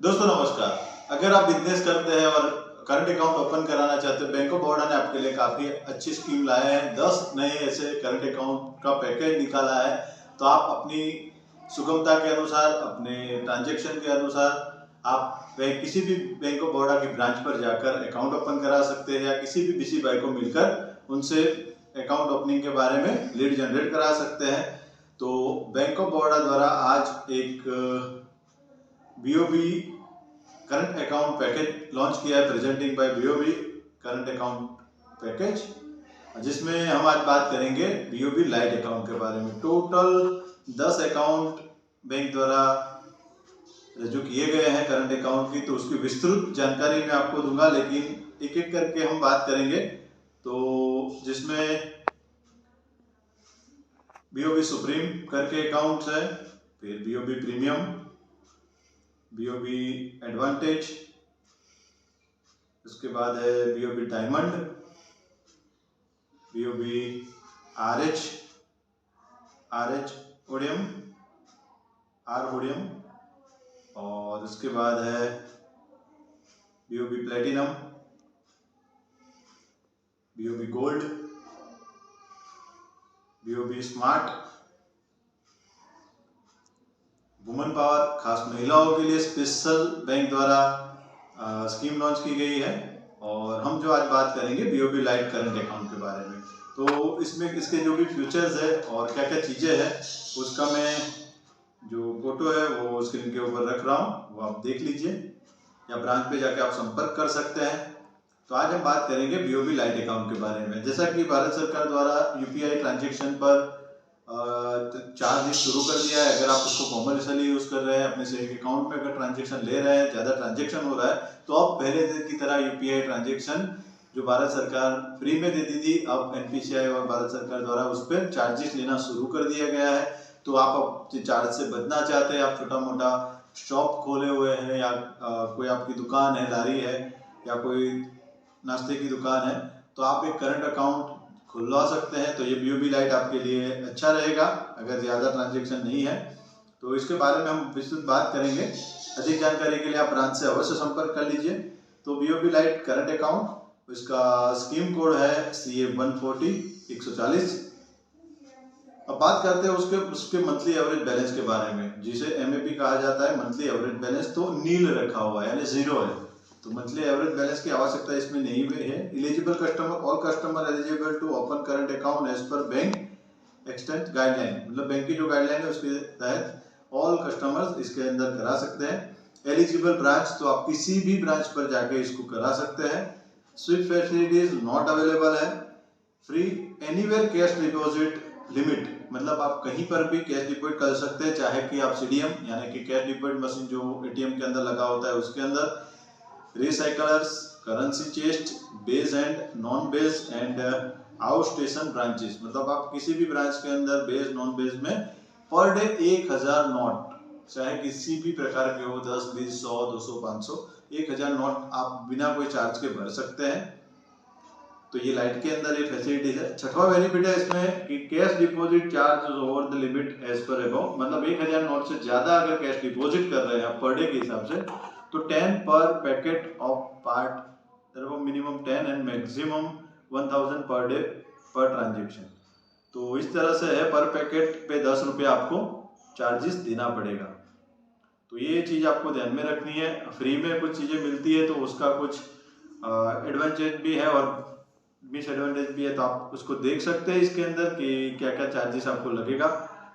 दोस्तों नमस्कार। अगर आप बिजनेस करते हैं और करंट अकाउंट ओपन कराना चाहते हैं, बैंक ऑफ बड़ौदा ने आपके लिए काफ़ी अच्छी स्कीम लाए हैं। 10 नए ऐसे करंट अकाउंट का पैकेज निकाला है। तो आप अपनी सुगमता के अनुसार, अपने ट्रांजैक्शन के अनुसार आप किसी भी बैंक ऑफ बड़ौदा की ब्रांच पर जाकर अकाउंट ओपन करा सकते हैं, या किसी भी बीसी भाई को मिलकर उनसे अकाउंट ओपनिंग के बारे में लीड जनरेट करा सकते हैं। तो बैंक ऑफ बड़ौदा द्वारा आज एक BOB current account package launch किया है, presenting by BOB current account package, जिसमें हम आज बात करेंगे बीओबी लाइट अकाउंट के बारे में। टोटल 10 अकाउंट बैंक द्वारा जो किए गए हैं करंट अकाउंट की, तो उसकी विस्तृत जानकारी मैं आपको दूंगा, लेकिन एक एक करके हम बात करेंगे। तो जिसमें बीओबी सुप्रीम करके अकाउंट्स है, फिर बीओबी प्रीमियम, बीओबी एडवांटेज, उसके बाद है बीओबी डायमंड, बीओबी आरएच ओडियम, ओडियम, और उसके बाद है BOB platinum, BOB gold, BOB smart, women power, खास महिलाओं के लिए स्पेशल बैंक द्वारा स्कीम लॉन्च की गई है। और हम जो आज बात करेंगे बीओबी लाइट करंट अकाउंट के बारे में। तो इसमें इसके जो भी फीचर्स है और क्या क्या चीज़ें हैं, उसका मैं जो फोटो है वो स्क्रीन के ऊपर रख रहा हूँ, वो आप देख लीजिए, या ब्रांच पे जाके आप संपर्क कर सकते हैं। तो आज हम बात करेंगे बीओबी लाइट अकाउंट के बारे में। जैसा कि भारत सरकार द्वारा यूपीआई ट्रांजैक्शन पर चार्ज शुरू कर दिया है। अगर आप उसको कॉमर्शियली यूज कर रहे हैं, अपने सेविंग अकाउंट में अगर ट्रांजैक्शन ले रहे हैं, ज़्यादा ट्रांजैक्शन हो रहा है, तो अब पहले की तरह यूपीआई ट्रांजैक्शन जो भारत सरकार फ्री में देती थी, अब एनपीसीआई और भारत सरकार द्वारा उस पर चार्जेस लेना शुरू कर दिया गया है। तो आप अब चार्ज से बचना चाहते हैं, आप छोटा मोटा शॉप खोले हुए हैं, या कोई आपकी दुकान है, लारी है, या कोई नाश्ते की दुकान है, तो आप एक करंट अकाउंट खुलवा सकते हैं। तो ये बीओबी लाइट आपके लिए अच्छा रहेगा अगर ज़्यादा ट्रांजैक्शन नहीं है। तो इसके बारे में हम विस्तृत बात करेंगे। अधिक जानकारी के लिए आप ब्रांच से अवश्य संपर्क कर लीजिए। तो बीओबी लाइट करंट अकाउंट, इसका स्कीम कोड है CA 140-140। अब बात करते हैं उसके मंथली एवरेज बैलेंस के बारे में, जिसे MAB कहा जाता है, मंथली एवरेज बैलेंस। तो नील रखा हुआ है, यानी जीरो है। तो मंथली एवरेज बैलेंस की आवश्यकता इसमें नहीं हुई है। Eligible customer, all customer eligible to open current account as per bank extant guideline, मतलब बैंक की जो गाइडलाइन है उसके तहत ऑल कस्टमर्स इसके अंदर करा सकते हैं। एलिजिबल ब्रांच, तो आप किसी भी ब्रांच पर जाके इसको करा सकते हैं। स्विफ्ट फैसिलिटीज नॉट अवेलेबल है। Free anywhere cash deposit limit, मतलब आप कहीं पर भी कैश डिपॉजिट कर सकते हैं, चाहे कि आप CDM यानी कि कैश डिपॉजिट मशीन जो ATM के अंदर लगा होता है उसके अंदर, recyclers, currency chest, base and non base and out station branches, मतलब आप किसी भी ब्रांच के अंदर बेस नॉन बेस में पर डे 1000 नोट, चाहे किसी भी प्रकार के हो, 10, 20, 100, 200, 500, 1000 नोट आप बिना कोई चार्ज के भर सकते हैं। तो ये लाइट के अंदर ये फैसिलिटीज है। छठवां बेनिफिट है इसमें कि cash deposit charge over the limit as per above, मतलब 1000 नोट से ज्यादा अगर कैश डिपॉजिट कर रहे हैं आप पर डे के हिसाब से, तो 10 पर packet of part, minimum 10 and maximum 1000 per day per transaction. तो इस तरह से है, पर पैकेट पे 10 रुपये आपको चार्जेस देना पड़ेगा। तो ये चीज़ आपको ध्यान में रखनी है। फ्री में कुछ चीज़ें मिलती है तो उसका कुछ एडवांटेज भी है और डिसएडवांटेज भी है, तो आप उसको देख सकते हैं इसके अंदर कि क्या क्या चार्जेस आपको लगेगा,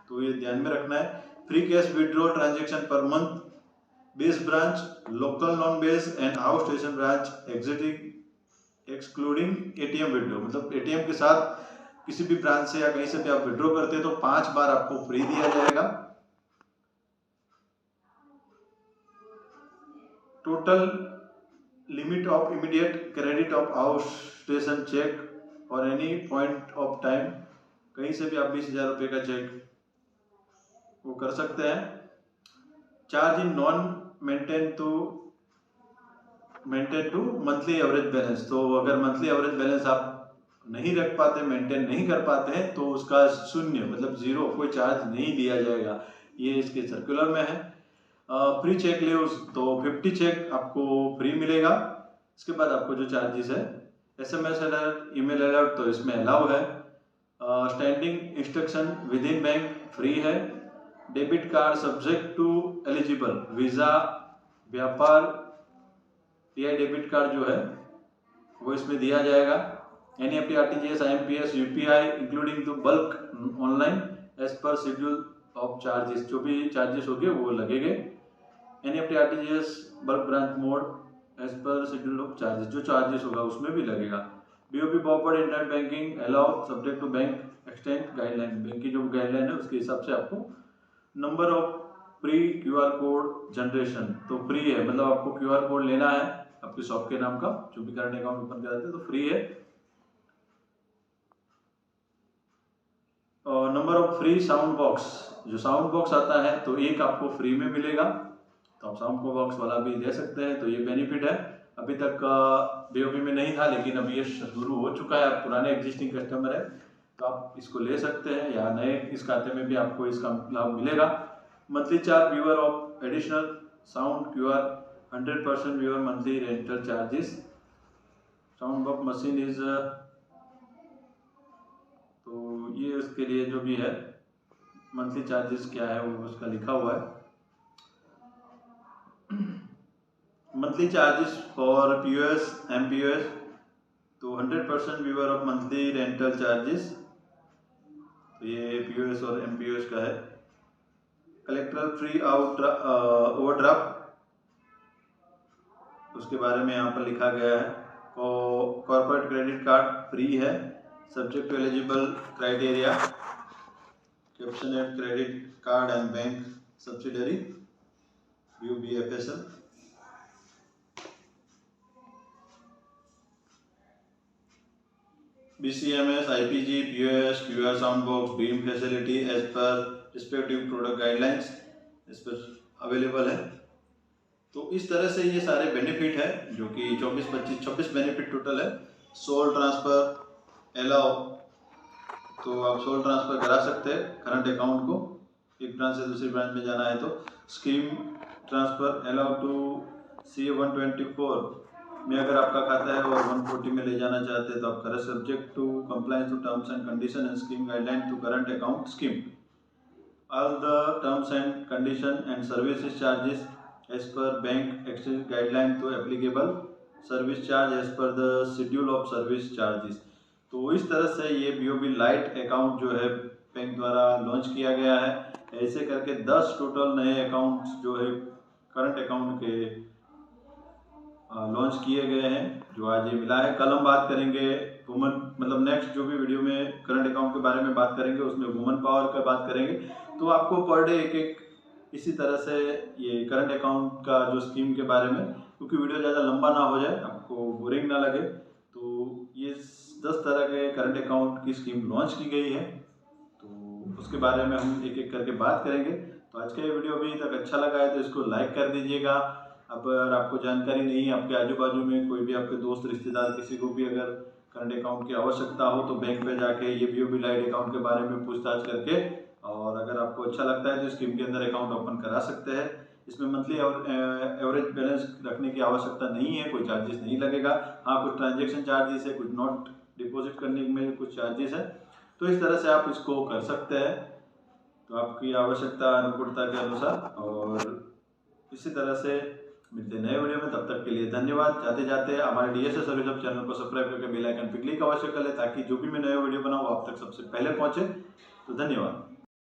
तो ये ध्यान में रखना है। Free cash withdraw transaction per month, base branch, local non base and out station branch exiting excluding ATM withdraw, मतलब ATM के साथ किसी भी ब्रांच से या कहीं से भी आप विड्रॉ करते हैं तो 5 बार आपको फ्री दिया जाएगा। Total limit of immediate credit of outstation cheque और एनी पॉइंट ऑफ टाइम, कहीं से भी आप 20,000 रुपये का चेक वो कर सकते हैं। Charge in non maintain to monthly average balance, तो अगर मंथली एवरेज बैलेंस आप नहीं रख पाते, मेंटेन नहीं कर पाते हैं, तो उसका 0 मतलब 0 कोई चार्ज नहीं दिया जाएगा। ये इसके सर्कुलर में है। फ्री चेक लीव्स तो 50 चेक आपको फ्री मिलेगा। इसके बाद आपको जो चार्जेस है, SMS अलर्ट, ईमेल अलर्ट तो इसमें अलाउ है। Standing instruction within bank free है। Debit card subject to eligible Visa, व्यापार या डेबिट कार्ड जो है वो इसमें दिया जाएगा। NEFT, RTGS, IMPS, UPI including the bulk online as per schedule of charges, जो भी चार्जेस होंगे वो लगेंगे। NEFT, RTGS bulk branch mode as per schedule of charges, जो चार्जेस होगा उसमें भी लगेगा। BOP forward internet banking allow subject to bank extant guideline, bank की जो गाइडलाइन है उसके हिसाब से आपको। Number of pre QR code generation तो फ्री है, मतलब आपको QR कोड लेना है आपके शॉप के नाम का, जो भी करंट अकाउंट ओपन कराते हैं तो फ्री है। और number of free sound box, जो साउंड बॉक्स आता है तो एक आपको फ्री में मिलेगा, तो आप साउंड बॉक्स वाला भी ले सकते हैं, तो ये बेनिफिट है। अभी तक BOP में नहीं था, लेकिन अभी ये शुरू हो चुका है। आप पुराने एग्जिस्टिंग कस्टमर है तो आप इसको ले सकते हैं, या नए इस खाते में भी आपको इसका लाभ मिलेगा। Monthly charge viewer of additional sound QR 100% viewer monthly rental charges. Sound box machine is, तो ये उसके लिए जो भी है मंथली चार्जेस क्या है वो उसका लिखा हुआ है। Monthly charges for POS MPOS तो 100% viewer of monthly rental charges, तो ये POS और MPOS का है। कलेक्ट्रल फ्री ओवरड्राफ्ट, उसके बारे में यहाँ पर लिखा गया है। कॉर्पोरेट क्रेडिट कार्ड फ्री है subject to eligible criteria. Caption at credit card and bank subsidiary BOBFSL। BCMS, IPG, POS, QR sound box, beam facility as per respective product guidelines इस पर अवेलेबल है। तो इस तरह से ये सारे बेनिफिट है, जो कि 24, 25, 26 बेनिफिट टोटल है। सोल ट्रांसफर अलाउ, तो आप सोल ट्रांसफर करा सकते हैं करंट अकाउंट को, एक ब्रांच से दूसरी ब्रांच में जाना है तो। Scheme transfer allow to CA 124 में अगर आपका खाता है और 140 में ले जाना चाहते हैं तो आप करें, subject to compliance to terms and condition and scheme guideline to current account scheme. All the terms and condition and services charges as per bank exchange guideline तो applicable, service charge as per the schedule of service charges. तो इस तरह से ये BOB light account जो है bank द्वारा launch किया गया है। ऐसे करके 10 टोटल नए अकाउंट्स जो है करंट अकाउंट के लॉन्च किए गए हैं, जो आज ये मिला है। कल हम बात करेंगे वुमन, मतलब नेक्स्ट जो भी वीडियो में करंट अकाउंट के बारे में बात करेंगे उसमें वुमन पावर का बात करेंगे। तो आपको पर डे एक इसी तरह से ये करंट अकाउंट का जो स्कीम के बारे में, क्योंकि वीडियो ज़्यादा लंबा ना हो जाए, आपको बोरिंग ना लगे, तो ये 10 तरह के करंट अकाउंट की स्कीम लॉन्च की गई है, तो उसके बारे में हम एक एक करके बात करेंगे। तो आज का ये वीडियो अभी तक अच्छा लगा है तो इसको लाइक कर दीजिएगा। अगर आपको जानकारी नहीं है, आपके आजू बाजू में कोई भी आपके दोस्त रिश्तेदार किसी को भी अगर करंट अकाउंट की आवश्यकता हो तो बैंक पे जाके ये BOB लाइट अकाउंट के बारे में पूछताछ करके, और अगर आपको अच्छा लगता है तो स्कीम के अंदर अकाउंट ओपन करा सकते हैं। इसमें मंथली एवरेज बैलेंस रखने की आवश्यकता नहीं है, कोई चार्जेस नहीं लगेगा। हाँ, कुछ ट्रांजेक्शन चार्जेस है, कुछ नोट डिपॉजिट करने में कुछ चार्जेस है, तो इस तरह से आप इसको कर सकते हैं, तो आपकी आवश्यकता अनुकूलता के अनुसार। और इसी तरह से मिलते हैं नए वीडियो में, तब तक के लिए धन्यवाद। जाते जाते हमारे DSA सर्विस हब चैनल को सब्सक्राइब करके बेल आइकन पर क्लिक अवश्य कर ले, ताकि जो भी मैं नए वीडियो बनाऊँ आप तक सबसे पहले पहुँचे। तो धन्यवाद।